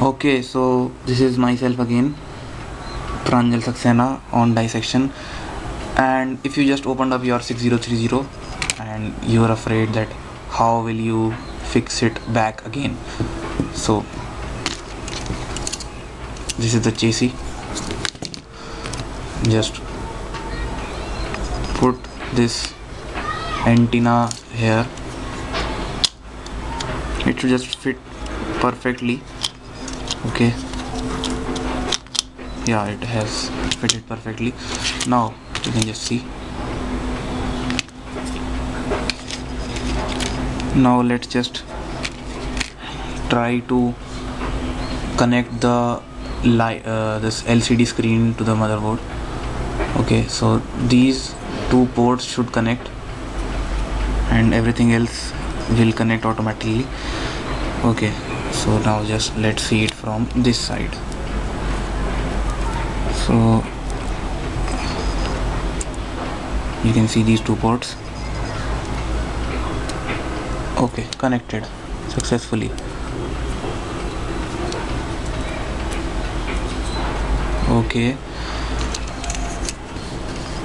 Okay, so this is myself again, Pranjal Saxena on dissection. And if you just opened up your 6030 and you are afraid that how will you fix it back again, so this is the chassis. Just put this antenna here, it should just fit perfectly. Okay, yeah, it has fitted perfectly. Now you can just see. Now let's just try to connect the this LCD screen to the motherboard. Okay, so these two ports should connect and everything else will connect automatically. Okay, so now just let's see it from this side. So you can see these two ports. Okay, connected successfully. Okay,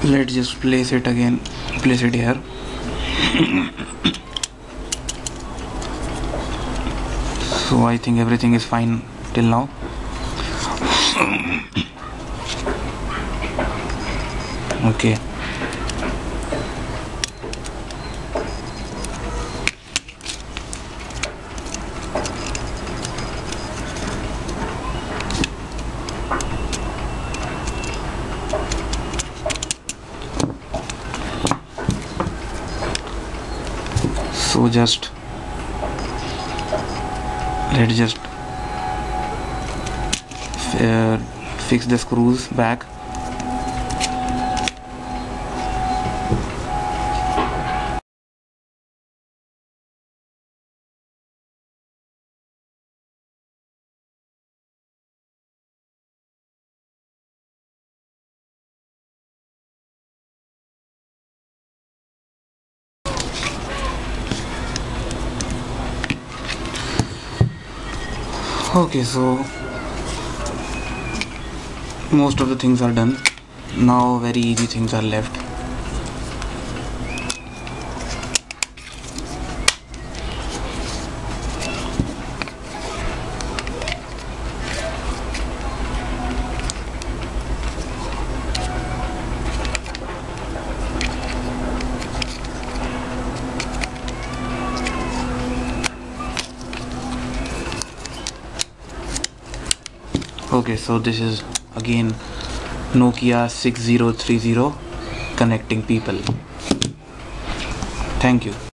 let's just place it again, place it here. So I think everything is fine till now. Okay, so just let's just fix the screws back. Okay, so most of the things are done. Now very easy things are left. Okay, so this is again Nokia 6030 connecting people. Thank you.